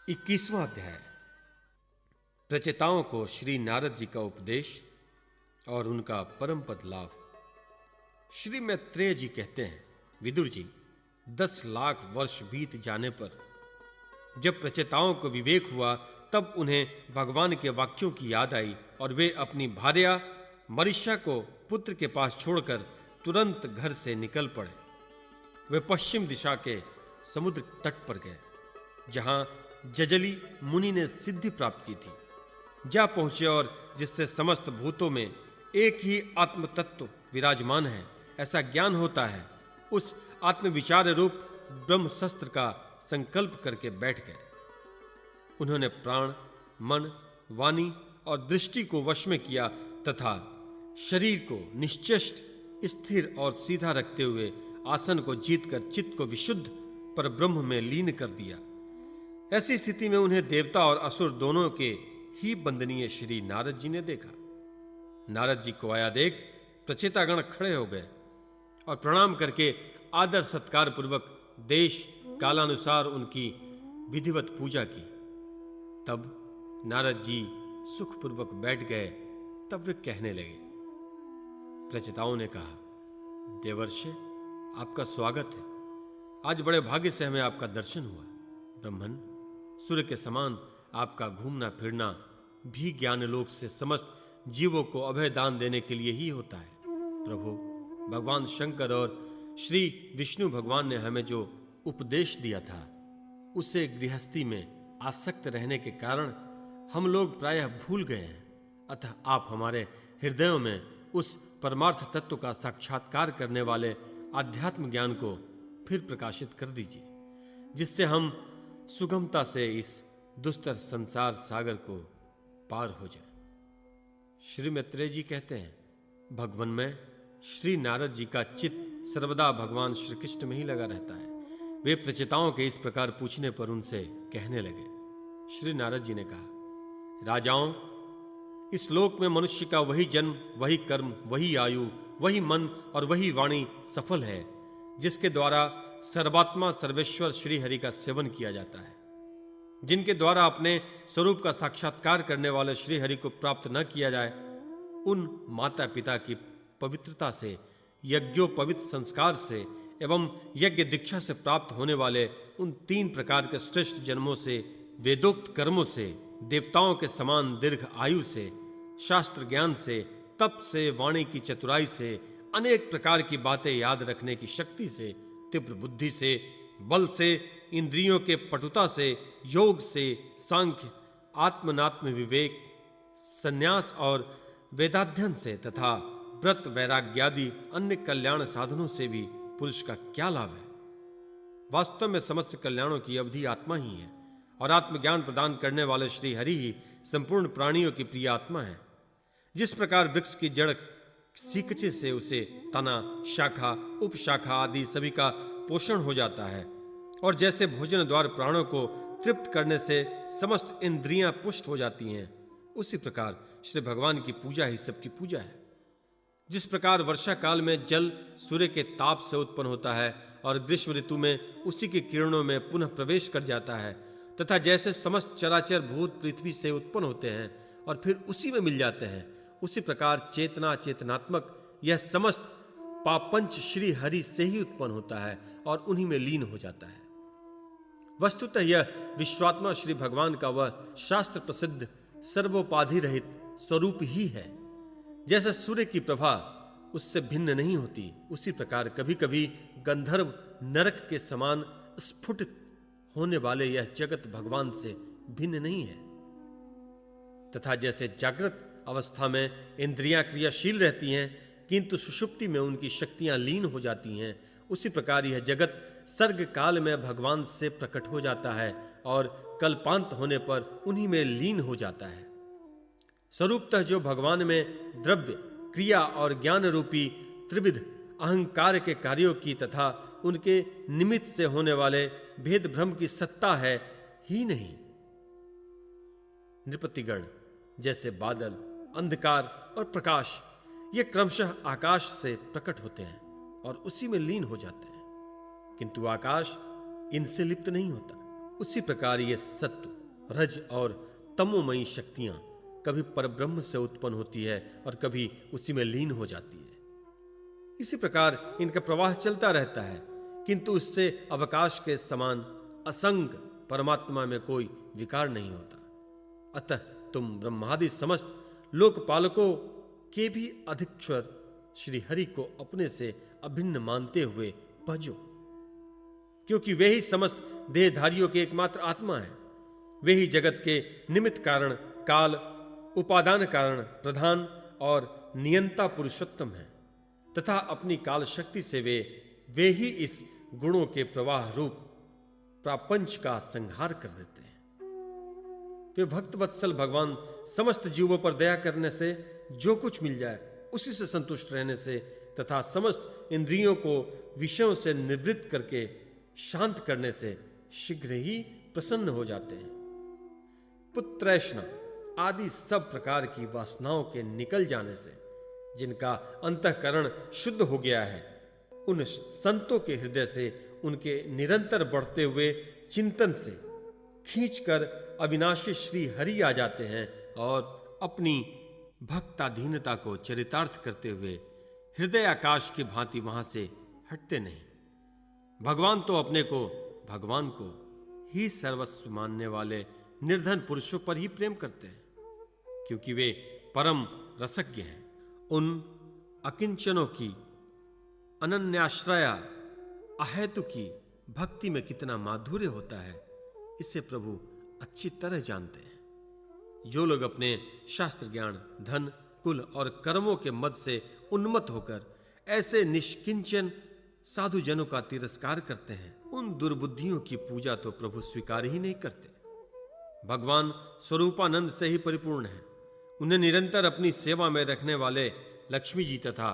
21वां अध्याय। प्रचेताओं को श्री नारद जी का उपदेश और उनका परम पद लाभ। श्री मैत्रेय जी कहते हैं, विदुर जी, 10 लाख वर्ष बीत जाने पर जब प्रचेताओं को विवेक हुआ, तब उन्हें भगवान के वाक्यों की याद आई और वे अपनी भार्या मरीषा को पुत्र के पास छोड़कर तुरंत घर से निकल पड़े। वे पश्चिम दिशा के समुद्र तट पर गए, जहां जजली मुनि ने सिद्धि प्राप्त की थी। जा पहुंचे और जिससे समस्त भूतों में एक ही आत्म तत्व विराजमान है, ऐसा ज्ञान होता है, उस आत्मविचार रूप ब्रह्म शस्त्र का संकल्प करके बैठ गए। उन्होंने प्राण, मन, वाणी और दृष्टि को वश में किया तथा शरीर को निश्चेष्ट, स्थिर और सीधा रखते हुए आसन को जीतकर चित्त को विशुद्ध पर ब्रह्म में लीन कर दिया। ऐसी स्थिति में उन्हें देवता और असुर दोनों के ही वंदनीय श्री नारद जी ने देखा। नारद जी को आया देख प्रचेतागण खड़े हो गए और प्रणाम करके आदर सत्कार पूर्वक देश कालानुसार उनकी विधिवत पूजा की। तब नारद जी सुखपूर्वक बैठ गए। तब वे कहने लगे। प्रचेताओं ने कहा, देवर्षि, आपका स्वागत है। आज बड़े भाग्य से हमें आपका दर्शन हुआ। ब्रह्मन, सूर्य के समान आपका घूमना फिरना भी ज्ञानलोक से समस्त जीवों को अभय दान देने के लिए ही होता है। प्रभु, भगवान शंकर और श्री विष्णु भगवान ने हमें जो उपदेश दिया था, उसे गृहस्थी में आसक्त रहने के कारण हम लोग प्रायः भूल गए हैं। अतः आप हमारे हृदयों में उस परमार्थ तत्व का साक्षात्कार करने वाले आध्यात्म ज्ञान को फिर प्रकाशित कर दीजिए, जिससे हम सुगमता से इस दुस्तर संसार सागर को पार हो जाए। श्री मैत्रेय जी कहते हैं, भगवान में श्री नारद जी का चित्त सर्वदा भगवान श्री कृष्ण में ही लगा रहता है। वे प्रचेताओं के इस प्रकार पूछने पर उनसे कहने लगे। श्री नारद जी ने कहा, राजाओं, इस लोक में मनुष्य का वही जन्म, वही कर्म, वही आयु, वही मन और वही वाणी सफल है, जिसके द्वारा सर्वात्मा सर्वेश्वर श्री हरि का सेवन किया जाता है। जिनके द्वारा अपने स्वरूप का साक्षात्कार करने वाले श्री हरि को प्राप्त न किया जाए, उन माता पिता की पवित्रता से, यज्ञोपवित संस्कार से एवं यज्ञ दीक्षा से प्राप्त होने वाले उन 3 प्रकार के श्रेष्ठ जन्मों से, वेदोक्त कर्मों से, देवताओं के समान दीर्घ आयु से, शास्त्र ज्ञान से, तप से, वाणी की चतुराई से, अनेक प्रकार की बातें याद रखने की शक्ति से, तीव्र बुद्धि से, बल से, इंद्रियों के पटुता से, योग से, सांख्य, आत्मनात्म विवेक, संन्यास और वेदाध्ययन से तथा व्रत वैराग्यादि अन्य कल्याण साधनों से भी पुरुष का क्या लाभ है। वास्तव में समस्त कल्याणों की अवधि आत्मा ही है और आत्मज्ञान प्रदान करने वाले श्री हरि ही संपूर्ण प्राणियों की प्रिय आत्मा है। जिस प्रकार वृक्ष की जड़ सीकचे से उसे तना, शाखा, उपशाखा आदि सभी का पोषण हो जाता है, और जैसे भोजन द्वार प्राणों को तृप्त करने से समस्त इंद्रियां पुष्ट हो जाती हैं, उसी प्रकार श्री भगवान की पूजा ही सबकी पूजा है। जिस प्रकार वर्षा काल में जल सूर्य के ताप से उत्पन्न होता है और ग्रीष्म ऋतु में उसी की किरणों में पुनः प्रवेश कर जाता है, तथा जैसे समस्त चराचर भूत पृथ्वी से उत्पन्न होते हैं और फिर उसी में मिल जाते हैं, उसी प्रकार चेतना चेतनात्मक यह समस्त पापंच श्री हरि से ही उत्पन्न होता है और उन्हीं में लीन हो जाता है। वस्तुतः यह विश्वात्मा श्री भगवान का वह शास्त्र प्रसिद्ध सर्वोपाधि रहित स्वरूप ही है। जैसे सूर्य की प्रभा उससे भिन्न नहीं होती, उसी प्रकार कभी कभी गंधर्व नरक के समान स्फुटित होने वाले यह जगत भगवान से भिन्न नहीं है। तथा जैसे जागृत अवस्था में इंद्रियां क्रियाशील रहती हैं, किंतु सुषुप्ति में उनकी शक्तियां लीन हो जाती हैं, उसी प्रकार यह जगत सर्ग काल में भगवान से प्रकट हो जाता है और कल्पांत होने पर उन्हीं में लीन हो जाता है। स्वरूपतः जो भगवान में द्रव्य, क्रिया और ज्ञान रूपी त्रिविध अहंकार के कार्यों की तथा उनके निमित्त से होने वाले भेद भ्रम की सत्ता है ही नहीं। नृपतिगण जैसे बादल, अंधकार और प्रकाश ये क्रमशः आकाश से प्रकट होते हैं और उसी में लीन हो जाते हैं, किंतु आकाश इनसे लिप्त नहीं होता। उसी प्रकार ये सत्व, रज और तमोमयी शक्तियां कभी परब्रह्म से उत्पन्न होती है और कभी उसी में लीन हो जाती है। इसी प्रकार इनका प्रवाह चलता रहता है, किंतु उससे अवकाश के समान असंग परमात्मा में कोई विकार नहीं होता। अतः तुम ब्रह्मादि समस्त लोकपालकों के भी अधिक्षर श्री हरि को अपने से अभिन्न मानते हुए भजो, क्योंकि वे ही समस्त देहधारियों के एकमात्र आत्मा है। वे ही जगत के निमित्त कारण, काल, उपादान कारण, प्रधान और नियंता पुरुषोत्तम है, तथा अपनी काल शक्ति से वे ही इस गुणों के प्रवाह रूप प्रापंच का संहार कर देते हैं। वे भक्त वत्सल भगवान समस्त जीवों पर दया करने से, जो कुछ मिल जाए उसी से संतुष्ट रहने से तथा समस्त इंद्रियों को विषयों से निवृत्त करके शांत करने से शीघ्र ही प्रसन्न हो जाते हैं। पुत्रैष्णा आदि सब प्रकार की वासनाओं के निकल जाने से, जिनका अंतःकरण शुद्ध हो गया है, उन संतों के हृदय से उनके निरंतर बढ़ते हुए चिंतन से खींचकर अविनाशी श्री हरि आ जाते हैं और अपनी भक्ताधीनता को चरितार्थ करते हुए हृदय आकाश की भांति वहां से हटते नहीं। भगवान तो अपने को भगवान को ही सर्वस्व मानने वाले निर्धन पुरुषों पर ही प्रेम करते हैं, क्योंकि वे परम रसज्ञ हैं। उन अकिंचनों की अनन्याश्रया अहेतु की भक्ति में कितना माधुर्य होता है, इसे प्रभु अच्छी तरह जानते हैं। जो लोग अपने शास्त्र ज्ञान, धन, कुल और कर्मों के मद से उन्मत्त होकर ऐसे निष्किंचन साधु जनों का तिरस्कार करते हैं, उन दुर्बुद्धियों की पूजा तो प्रभु स्वीकार ही नहीं करते। भगवान स्वरूपानंद से ही परिपूर्ण है। उन्हें निरंतर अपनी सेवा में रखने वाले लक्ष्मी जी तथा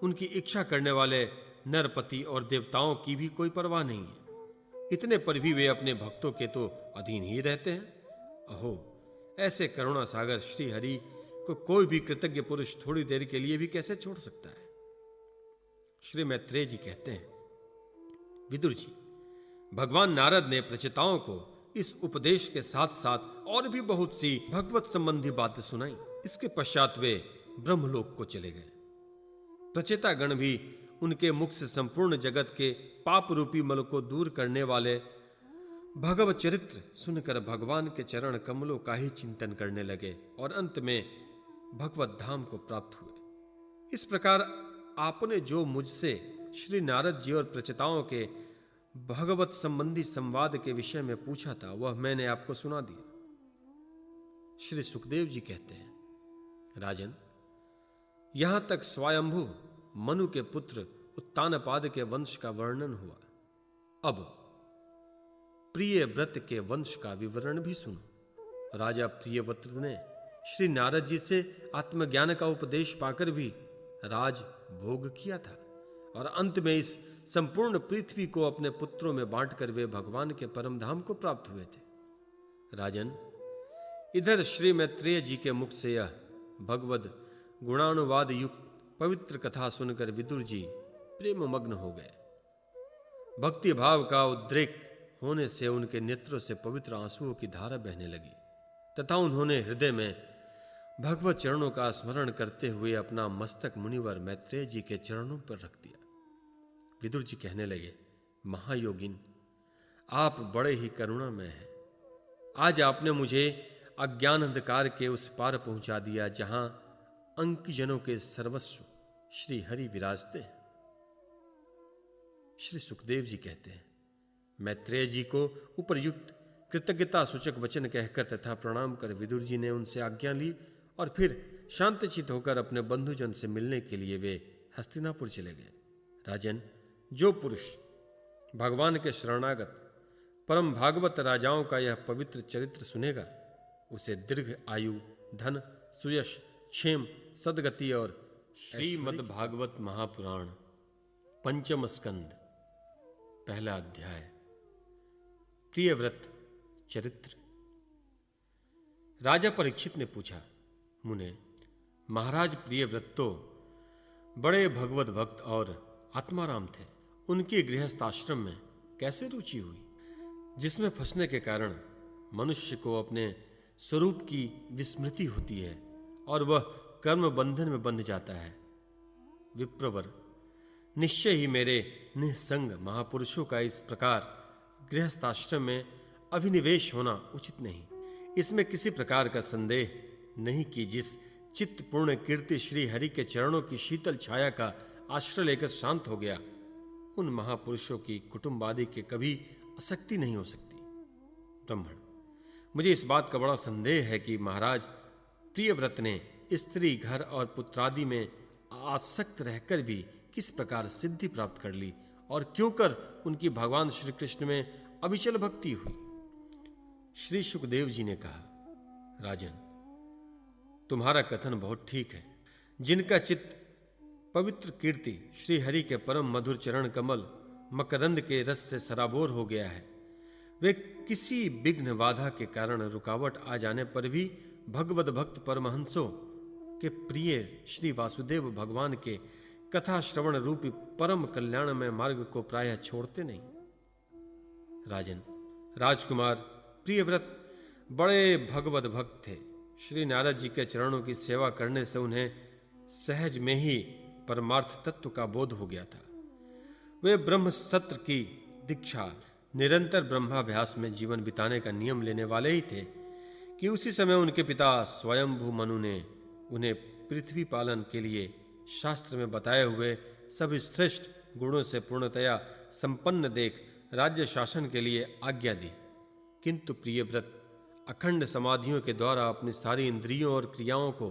उनकी इच्छा करने वाले नरपति और देवताओं की भी कोई परवाह नहीं है। इतने पर भी वे अपने भक्तों के तो अधीन ही रहते हैं। अहो, ऐसे करुणा सागर श्री हरि को कोई भी कृतज्ञ पुरुष थोड़ी देर के लिए भी कैसे छोड़ सकता है। श्री मैत्रेय जी कहते हैं, विदुर जी, भगवान नारद ने प्रचेताओं को इस उपदेश के साथ साथ और भी बहुत सी भगवत संबंधी बातें सुनाई। इसके पश्चात वे ब्रह्मलोक को चले गए। प्रचेता गण भी उनके मुख से संपूर्ण जगत के पाप रूपी मल को दूर करने वाले भगवत चरित्र सुनकर भगवान के चरण कमलों का ही चिंतन करने लगे और अंत में भगवत धाम को प्राप्त हुए। इस प्रकार आपने जो मुझसे श्री नारद जी और प्रचेताओं के भगवत संबंधी संवाद के विषय में पूछा था, वह मैंने आपको सुना दिया। श्री सुखदेव जी कहते हैं, राजन, यहां तक स्वयंभू मनु के पुत्र उत्तानपाद के वंश का वर्णन हुआ। अब प्रियव्रत के वंश का विवरण भी सुनो। राजा प्रियव्रत ने श्री नारद जी से आत्मज्ञान का उपदेश पाकर भी राज भोग किया था और अंत में इस संपूर्ण पृथ्वी को अपने पुत्रों में बांटकर वे भगवान के परम धाम को प्राप्त हुए थे। राजन, इधर श्री मैत्रेय जी के मुख से यह भगवद गुणानुवाद युक्त पवित्र कथा सुनकर विदुर जी प्रेम मग्न हो गए। भक्ति भाव का उद्रेक होने से उनके नेत्रों से पवित्र आंसुओं की धारा बहने लगी तथा उन्होंने हृदय में भगवत चरणों का स्मरण करते हुए अपना मस्तक मुनिवर मैत्रेय जी के चरणों पर रख दिया। विदुर जी कहने लगे, महायोगिन, आप बड़े ही करुणामय हैं। आज आपने मुझे अज्ञान अंधकार के उस पार पहुंचा दिया जहां अंकजनों के सर्वस्व श्री हरि विराजते हैं। श्री सुखदेव जी कहते हैं, मैत्रेय जी को उपरयुक्त कृतज्ञता सूचक वचन कहकर तथा प्रणाम कर विदुर जी ने उनसे आज्ञा ली और फिर शांतचित होकर अपने बंधुजन से मिलने के लिए वे हस्तिनापुर चले गए। राजन, जो पुरुष भगवान के शरणागत परम भागवत राजाओं का यह पवित्र चरित्र सुनेगा, उसे दीर्घ आयु, धन, सुयश, क्षेम, सदगति और श्रीमद् भागवत महापुराण पंचम स्कंद पहला अध्याय प्रियव्रत चरित्र। राजा परीक्षित ने पूछा, मुने, महाराज प्रियव्रत तो बड़े भगवत भक्त और आत्माराम थे। उनकी गृहस्थ आश्रम में कैसे रुचि हुई, जिसमें फंसने के कारण मनुष्य को अपने स्वरूप की विस्मृति होती है और वह कर्म बंधन में बंध जाता है। विप्रवर, निश्चय ही मेरे निसंग महापुरुषों का इस प्रकार गृहस्थाश्रम में अभिनिवेश होना उचित नहीं। इसमें किसी प्रकार का संदेह नहीं कि जिस चित्त पूर्ण कीर्ति श्री हरि के चरणों की शीतल छाया का आश्रय लेकर शांत हो गया, उन महापुरुषों की कुटुंब आदि के कभी आसक्ति नहीं हो सकती। ब्राह्मण, मुझे इस बात का बड़ा संदेह है कि महाराज प्रियव्रत ने स्त्री, घर और पुत्रादि में आसक्त रहकर भी किस प्रकार सिद्धि प्राप्त कर ली और क्यों कर उनकी भगवान श्री कृष्ण में अविचल भक्ति हुई। श्री सुखदेव जी ने कहा, राजन, तुम्हारा कथन बहुत ठीक है। जिनका चित्त पवित्र कीर्ति श्री हरि के परम मधुर चरण कमल मकरंद के रस से सराबोर हो गया है, वे किसी विघ्न बाधा के कारण रुकावट आ जाने पर भी भगवद भक्त परमहंसों के प्रिय श्री वासुदेव भगवान के कथा श्रवण रूपी परम कल्याणमय मार्ग को प्रायः छोड़ते नहीं। राजन, राजकुमार प्रियव्रत बड़े भगवद भक्त थे। श्री नारद जी के चरणों की सेवा करने से उन्हें सहज में ही परमार्थ तत्व का बोध हो गया था। वे ब्रह्म सत्र की दीक्षा, निरंतर ब्रह्माभ्यास में जीवन बिताने का नियम लेने वाले ही थे कि उसी समय उनके पिता स्वयंभू मनु ने उन्हें पृथ्वी पालन के लिए शास्त्र में बताए हुए सभी श्रेष्ठ गुणों से पूर्णतया संपन्न देख राज्य शासन के लिए आज्ञा दी। किंतु प्रियव्रत अखंड समाधियों के द्वारा अपनी सारी इंद्रियों और क्रियाओं को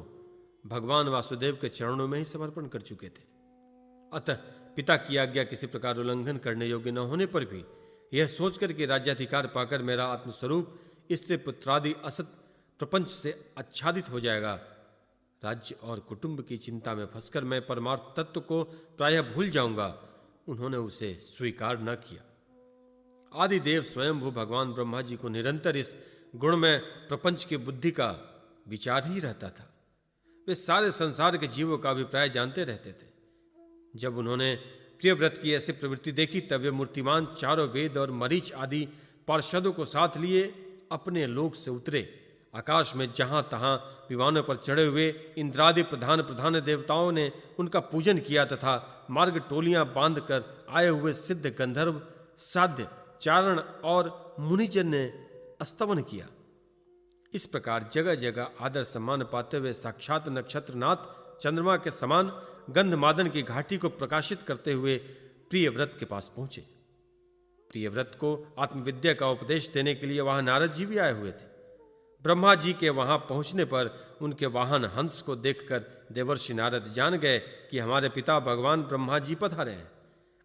भगवान वासुदेव के चरणों में ही समर्पण कर चुके थे। अतः पिता की आज्ञा किसी प्रकार उल्लंघन करने योग्य न होने पर भी यह सोचकर कि राज्याधिकार पाकर मेरा आत्मस्वरूप स्त्री पुत्रादि असत प्रपंच से आच्छादित हो जाएगा, राज्य और कुटुंब की चिंता में फंसकर मैं परमार्थ तत्व को प्रायः भूल जाऊंगा, उन्होंने उसे स्वीकार न किया। आदिदेव स्वयंभू भगवान ब्रह्मा जी को निरंतर इस गुण में प्रपंच की बुद्धि का विचार ही रहता था। वे सारे संसार के जीवों का अभिप्राय जानते रहते थे। जब उन्होंने प्रियव्रत की ऐसी प्रवृत्ति देखी तब वे मूर्तिमान चारों वेद और मरीच आदि पार्षदों को साथ लिए अपने लोक से उतरे। आकाश में जहां तहां विमानों पर चढ़े हुए इंद्रादि प्रधान देवताओं ने उनका पूजन किया तथा मार्ग टोलियां बांधकर आए हुए सिद्ध गंधर्व, साध्य, चारण और मुनिजन ने स्तवन किया। इस प्रकार जगह जगह आदर सम्मान पाते हुए साक्षात नक्षत्रनाथ चंद्रमा के समान गंधमादन की घाटी को प्रकाशित करते हुए प्रियव्रत के पास पहुंचे। प्रियव्रत को आत्मविद्या का उपदेश देने के लिए वहां नारद जी भी आए हुए थे। ब्रह्मा जी के वहां पहुंचने पर उनके वाहन हंस को देखकर देवर्षि नारद जान गए कि हमारे पिता भगवान ब्रह्मा जी पधारे हैं।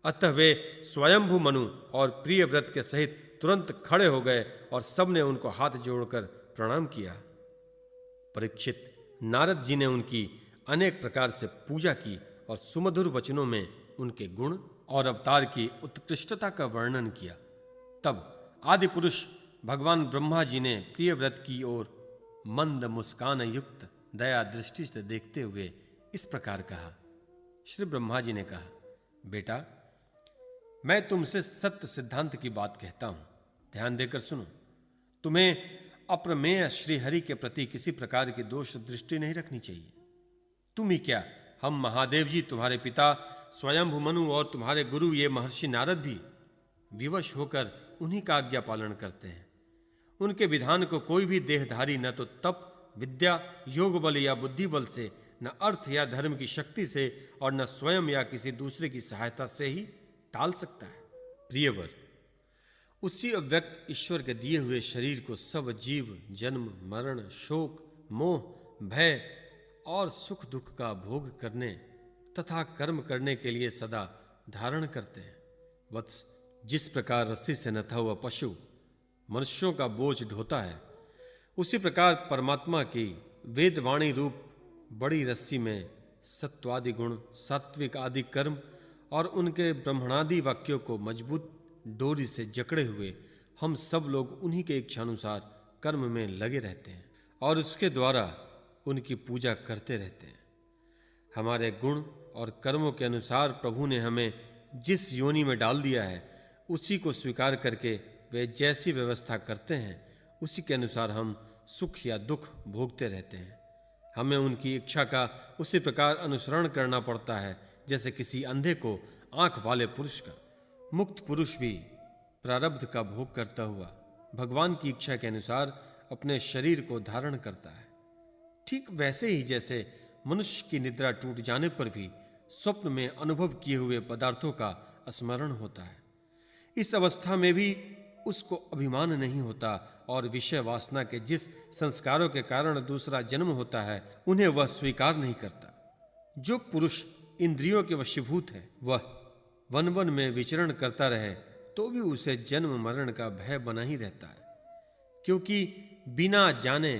अतः वे स्वयंभू मनु और प्रियव्रत के सहित तुरंत खड़े हो गए और सबने उनको हाथ जोड़कर प्रणाम किया। परीक्षित, नारद जी ने उनकी अनेक प्रकार से पूजा की और सुमधुर वचनों में उनके गुण और अवतार की उत्कृष्टता का वर्णन किया। तब आदि पुरुष भगवान ब्रह्मा जी ने प्रियव्रत की ओर मंद मुस्कान युक्त दया दृष्टि से देखते हुए इस प्रकार कहा। श्री ब्रह्मा जी ने कहा, बेटा, मैं तुमसे सत्य सिद्धांत की बात कहता हूं, ध्यान देकर सुनो। तुम्हें अप्रमेय श्री हरि के प्रति किसी प्रकार की दोष दृष्टि नहीं रखनी चाहिए। तुम ही क्या, हम महादेव जी, तुम्हारे पिता स्वयंभू मनु और तुम्हारे गुरु ये महर्षि नारद भी विवश होकर उन्हीं का आज्ञा पालन करते हैं। उनके विधान को कोई भी देहधारी न तो तप, विद्या, योग बल या बुद्धि बल से, न अर्थ या धर्म की शक्ति से और न स्वयं या किसी दूसरे की सहायता से ही टाल सकता है। प्रियवर, उसी अव्यक्त ईश्वर के दिए हुए शरीर को सब जीव जन्म, मरण, शोक, मोह, भय और सुख दुख का भोग करने तथा कर्म करने के लिए सदा धारण करते हैं। वत्स, जिस प्रकार रस्सी से नथा हुआ पशु मनुष्यों का बोझ ढोता है, उसी प्रकार परमात्मा की वेदवाणी रूप बड़ी रस्सी में सत्वादि गुण, सात्विक आदि कर्म और उनके ब्रह्मणादि वाक्यों को मजबूत डोरी से जकड़े हुए हम सब लोग उन्हीं के इच्छानुसार कर्म में लगे रहते हैं और उसके द्वारा उनकी पूजा करते रहते हैं। हमारे गुण और कर्मों के अनुसार प्रभु ने हमें जिस योनि में डाल दिया है, उसी को स्वीकार करके वे जैसी व्यवस्था करते हैं उसी के अनुसार हम सुख या दुख भोगते रहते हैं। हमें उनकी इच्छा का उसी प्रकार अनुसरण करना पड़ता है जैसे किसी अंधे को आंख वाले पुरुष का। मुक्त पुरुष भी प्रारब्ध का भोग करता हुआ भगवान की इच्छा के अनुसार अपने शरीर को धारण करता है। ठीक वैसे ही जैसे मनुष्य की निद्रा टूट जाने पर भी स्वप्न में अनुभव किए हुए पदार्थों का स्मरण होता है, इस अवस्था में भी उसको अभिमान नहीं होता और विषय वासना के जिस संस्कारों के कारण दूसरा जन्म होता है उन्हें वह स्वीकार नहीं करता। जो पुरुष इंद्रियों के वशीभूत है वह वन वन में विचरण करता रहे तो भी उसे जन्म मरण का भय बना ही रहता है, क्योंकि बिना जाने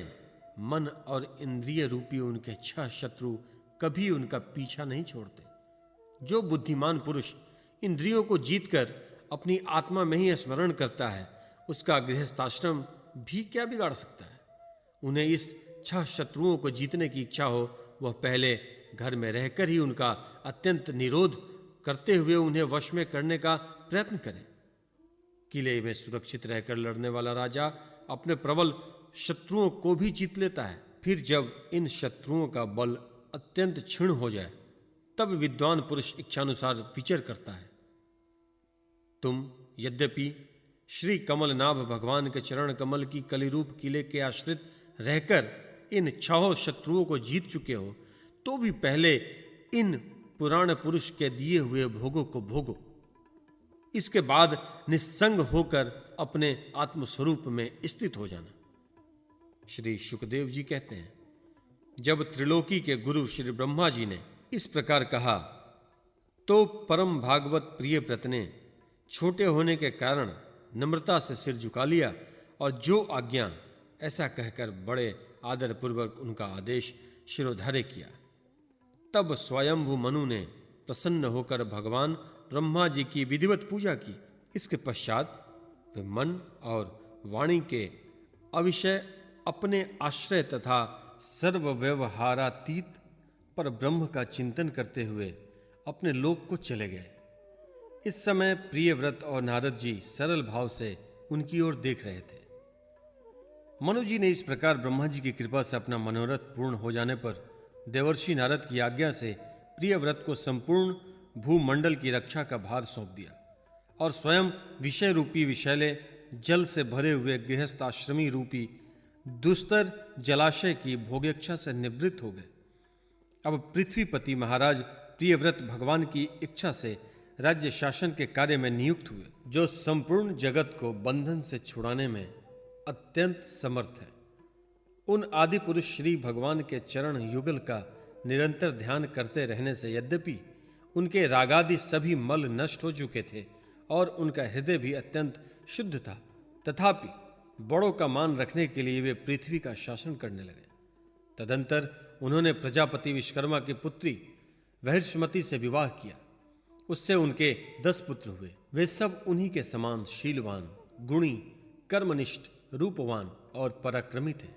मन और इंद्रिय रूपी उनके छह शत्रु कभी उनका पीछा नहीं छोड़ते। जो बुद्धिमान पुरुष इंद्रियों को जीतकर अपनी आत्मा में ही स्मरण करता है उसका गृहस्थाश्रम भी क्या बिगाड़ सकता है। उन्हें इस छह शत्रुओं को जीतने की इच्छा हो वह पहले घर में रहकर ही उनका अत्यंत निरोध करते हुए उन्हें वश में करने का प्रयत्न करे। किले में सुरक्षित रहकर लड़ने वाला राजा अपने प्रबल शत्रुओं को भी जीत लेता है। फिर जब इन शत्रुओं का बल अत्यंत क्षीण हो जाए तब विद्वान पुरुष इच्छानुसार विचर करता है। तुम यद्यपि श्री कमलनाभ भगवान के चरण कमल की कलिरूप किले के आश्रित रहकर इन छहों शत्रुओं को जीत चुके हो तो भी पहले इन पुराण पुरुष के दिए हुए भोगों को भोगो। इसके बाद निस्संग होकर अपने आत्मस्वरूप में स्थित हो जाना। श्री शुकदेव जी कहते हैं, जब त्रिलोकी के गुरु श्री ब्रह्मा जी ने इस प्रकार कहा तो परम भागवत प्रिय व्रत ने छोटे होने के कारण नम्रता से सिर झुका लिया और जो आज्ञा ऐसा कहकर बड़े आदर पूर्वक उनका आदेश शिरोधार्य किया। तब स्वयंभू मनु ने प्रसन्न होकर भगवान ब्रह्मा जी की विधिवत पूजा की। इसके पश्चात वे मन और वाणी के अविषय अपने आश्रय तथा सर्व व्यवहारातीत पर ब्रह्म का चिंतन करते हुए अपने लोक को चले गए। इस समय प्रियव्रत और नारद जी सरल भाव से उनकी ओर देख रहे थे। मनु जी ने इस प्रकार ब्रह्मा जी की कृपा से अपना मनोरथ पूर्ण हो जाने पर देवर्षि नारद की आज्ञा से प्रियव्रत को संपूर्ण भूमंडल की रक्षा का भार सौंप दिया और स्वयं विषय रूपी विषैले जल से भरे हुए गृहस्थाश्रमी रूपी दुस्तर जलाशय की भोगेच्छा से निवृत्त हो गए। अब पृथ्वीपति महाराज प्रियव्रत भगवान की इच्छा से राज्य शासन के कार्य में नियुक्त हुए, जो संपूर्ण जगत को बंधन से छुड़ाने में अत्यंत समर्थ है। उन आदि पुरुष श्री भगवान के चरण युगल का निरंतर ध्यान करते रहने से यद्यपि उनके रागादि सभी मल नष्ट हो चुके थे और उनका हृदय भी अत्यंत शुद्ध था, तथापि बड़ों का मान रखने के लिए वे पृथ्वी का शासन करने लगे। तदंतर उन्होंने प्रजापति विश्वकर्मा की पुत्री वहिष्मती से विवाह किया। उससे उनके 10 पुत्र हुए। वे सब उन्हीं के समान शीलवान, गुणी, कर्मनिष्ठ, रूपवान और पराक्रमी थे।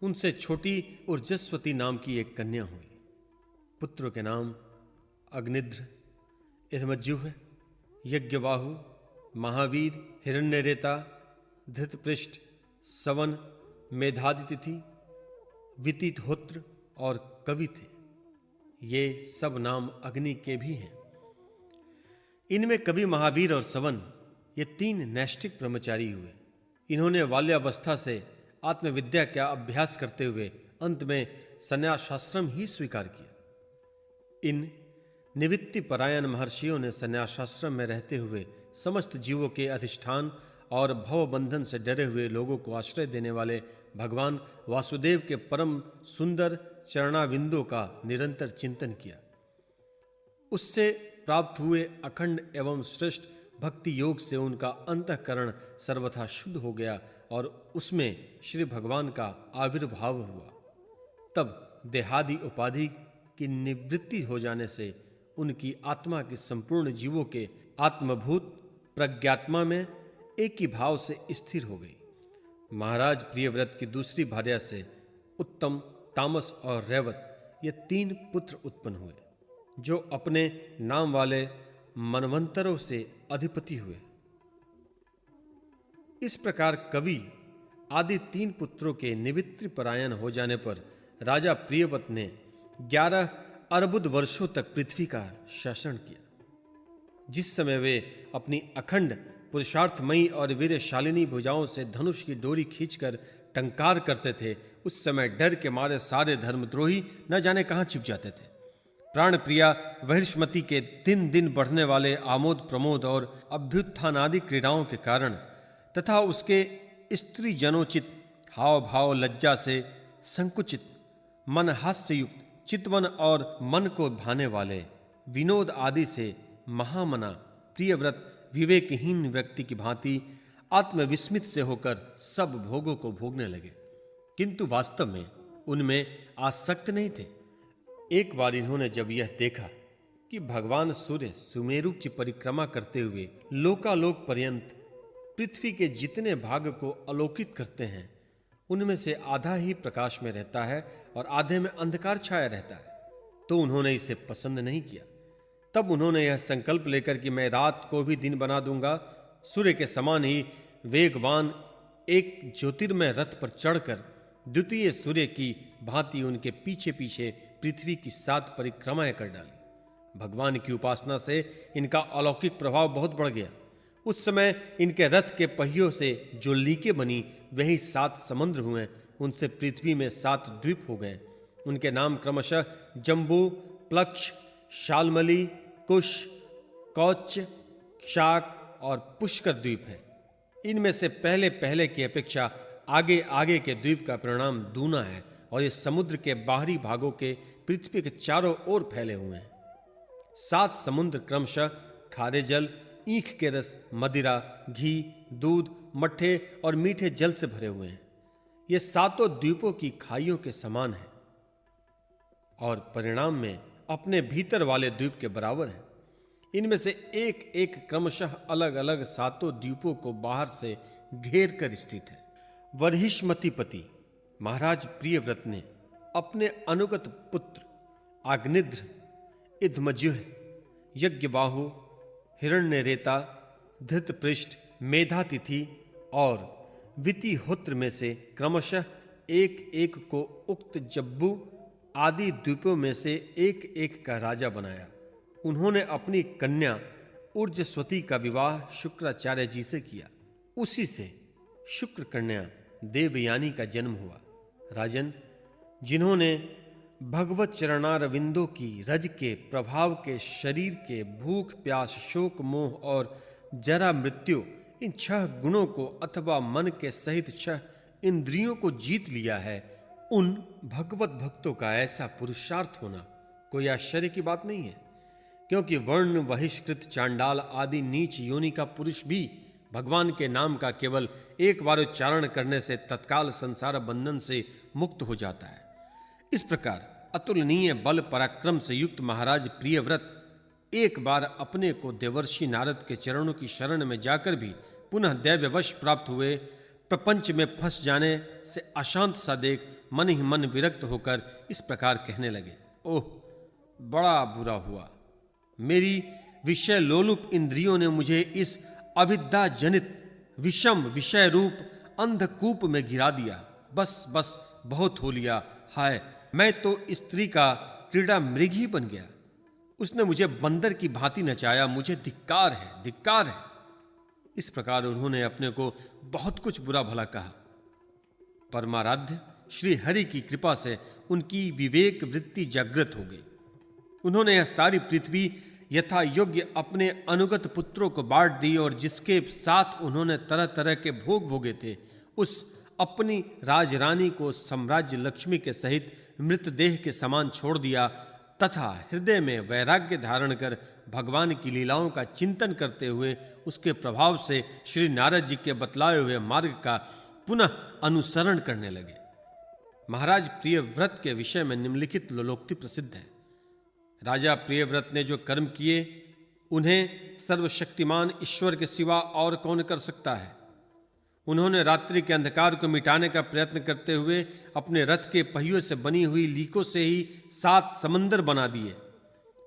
उनसे छोटी ऊर्जस्वती नाम की एक कन्या हुई। पुत्रों के नाम अग्निध्र, इदमज्जुह, यज्ञवाहु, महावीर, हिरण्यरेता, धृतपृष्ठ, सवन, मेधादितिथि, वितिहोत्र और कवि थे। ये सब नाम अग्नि के भी हैं। इनमें कवि, महावीर और सवन ये 3 नैष्ठिक ब्रह्मचारी हुए। इन्होंने बाल्यावस्था से आत्मविद्या का अभ्यास करते हुए अंत में संन्यासाश्रम ही स्वीकार किया। इन निवृत्ति परायण महर्षियों ने संन्यासाश्रम में रहते हुए समस्त जीवों के अधिष्ठान और भव बंधन से डरे हुए लोगों को आश्रय देने वाले भगवान वासुदेव के परम सुंदर चरणाविंदों का निरंतर चिंतन किया। उससे प्राप्त हुए अखंड एवं श्रेष्ठ भक्ति योग से उनका अंतःकरण सर्वथा शुद्ध हो गया और उसमें श्री भगवान का आविर्भाव हुआ। तब देहादि उपाधि की निवृत्ति हो जाने से उनकी आत्मा की संपूर्ण जीवों के आत्मभूत प्रज्ञात्मा में एक ही भाव से स्थिर हो गई। महाराज प्रियव्रत की दूसरी भार्या से उत्तम, तामस और रैवत ये 3 पुत्र उत्पन्न हुए, जो अपने नाम वाले मनवंतरों से अधिपति हुए। इस प्रकार कवि आदि 3 पुत्रों के निवृत्ति परायण हो जाने पर राजा प्रियव्रत ने 11 अर्बुद वर्षों तक पृथ्वी का शासन किया। जिस समय वे अपनी अखंड पुरुषार्थमयी और वीरशालिनी भुजाओं से धनुष की डोरी खींचकर टंकार करते थे, उस समय डर के मारे सारे धर्मद्रोही न जाने कहां छिप जाते थे। प्राण प्रिया वहिष्मती के दिन दिन बढ़ने वाले आमोद प्रमोद और अभ्युत्थान आदि क्रीड़ाओं के कारण तथा उसके स्त्री जनोचित हाव भाव लज्जा से संकुचित मन हास्ययुक्त चितवन और मन को भाने वाले विनोद आदि से महामना प्रियव्रत विवेकहीन व्यक्ति की भांति आत्मविस्मित से होकर सब भोगों को भोगने लगे, किंतु वास्तव में उनमें आसक्त नहीं थे। एक बार इन्होंने जब यह देखा कि भगवान सूर्य सुमेरु की परिक्रमा करते हुए लोकालोक पर्यंत पृथ्वी के जितने भाग को आलोकित करते हैं, उनमें से आधा ही प्रकाश में रहता है और आधे में अंधकार छाया रहता है, तो उन्होंने इसे पसंद नहीं किया। तब उन्होंने यह संकल्प लेकर कि मैं रात को भी दिन बना दूंगा, सूर्य के समान ही वेगवान एक ज्योतिर्मय रथ पर चढ़कर द्वितीय सूर्य की भांति उनके पीछे पीछे पृथ्वी की 7 परिक्रमाएं कर डाली। भगवान की उपासना से इनका अलौकिक प्रभाव बहुत बढ़ गया। उस समय इनके रथ के पहियों से जो लीकें बनी वही 7 समुद्र हुए, उनसे पृथ्वी में 7 द्वीप हो गए। उनके नाम क्रमशः जम्बू, प्लक्ष, शालमली, कुश, कौच, शाक और पुष्कर द्वीप है। इनमें से पहले पहले की अपेक्षा आगे आगे के द्वीप का परिणाम दूना है और ये समुद्र के बाहरी भागों के पृथ्वी के चारों ओर फैले हुए हैं। 7 समुद्र क्रमशः खारे जल, ईख के रस, मदिरा, घी, दूध, मट्ठे और मीठे जल से भरे हुए हैं। ये 7 द्वीपों की खाइयों के समान है और परिणाम में अपने भीतर वाले द्वीप के बराबर है। इनमें से एक एक क्रमशः अलग अलग 7 द्वीपों को बाहर से घेर कर स्थित है। वर्हिष्मतीपति महाराज प्रियव्रत ने अपने अनुगत पुत्र आग्निद्र, इदमज्युह, यज्ञबाहु, हिरण्यरेता, धृतपृष्ठ, मेधातिथि और वितिहोत्र में से क्रमशः एक एक को उक्त जब्बू आदि द्वीपों में से एक एक का राजा बनाया। उन्होंने अपनी कन्या ऊर्जस्वती का विवाह शुक्राचार्य जी से किया। उसी से शुक्र कन्या देवयानी का जन्म हुआ। राजन, जिन्होंने भगवत चरणारविंदों की रज के प्रभाव के शरीर के भूख प्यास शोक मोह और जरा मृत्यु इन 6 गुणों को अथवा मन के सहित 6 इंद्रियों को जीत लिया है, उन भगवत भक्तों का ऐसा पुरुषार्थ होना कोई आश्चर्य की बात नहीं है, क्योंकि वर्ण बहिष्कृत चांडाल आदि नीच योनि का पुरुष भी भगवान के नाम का केवल एक बार उच्चारण करने से तत्काल संसार बंधन से मुक्त हो जाता है। इस प्रकार अतुलनीय बल पराक्रम से युक्त महाराज प्रियव्रत एक बार अपने को देवर्षि नारद के चरणों की शरण में जाकर भी पुनः दैव्यवश प्राप्त हुए। प्रपंच में फंस जाने से अशांत सा देख मन ही मन विरक्त होकर इस प्रकार कहने लगे, ओह बड़ा बुरा हुआ, मेरी विषय लोलुप इंद्रियों ने मुझे इस अविद्या जनित विषम विषय रूप अंधकूप में गिरा दिया। बस बस बहुत हो लिया, हाय मैं तो स्त्री का क्रीड़ा मृग ही बन गया। उसने मुझे बंदर की भांति नचाया, मुझे धिक्कार है, धिक्कार है। इस प्रकार उन्होंने अपने को बहुत कुछ बुरा भला कहा। परमाराध्य श्री हरि की कृपा से उनकी विवेक वृत्ति जागृत हो गई। उन्होंने यह सारी पृथ्वी यथा योग्य अपने अनुगत पुत्रों को बांट दी और जिसके साथ उन्होंने तरह तरह के भोग भोगे थे, उस अपनी राजरानी को साम्राज्य लक्ष्मी के सहित मृतदेह के समान छोड़ दिया तथा हृदय में वैराग्य धारण कर भगवान की लीलाओं का चिंतन करते हुए उसके प्रभाव से श्री नारद जी के बतलाए हुए मार्ग का पुनः अनुसरण करने लगे। महाराज प्रियव्रत के विषय में निम्नलिखित लोकोक्ति प्रसिद्ध है। राजा प्रियव्रत ने जो कर्म किए उन्हें सर्वशक्तिमान ईश्वर के सिवा और कौन कर सकता है। उन्होंने रात्रि के अंधकार को मिटाने का प्रयत्न करते हुए अपने रथ के पहियों से बनी हुई लीकों से ही 7 समंदर बना दिए।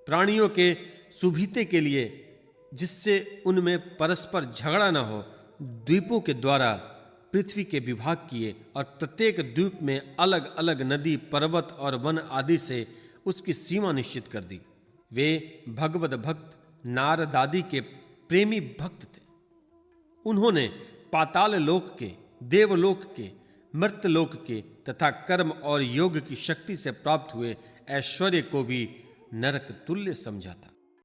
प्राणियों के सुभीते के लिए, जिससे उनमें परस्पर झगड़ा न हो, द्वीपों के द्वारा पृथ्वी के विभाग किए और प्रत्येक द्वीप में अलग अलग नदी, पर्वत और वन आदि से उसकी सीमा निश्चित कर दी। वे भगवत भक्त नारद आदि के प्रेमी भक्त थे। उन्होंने पाताल लोक के, देवलोक के, मर्त्यलोक के तथा कर्म और योग की शक्ति से प्राप्त हुए ऐश्वर्य को भी नरक तुल्य समझा था।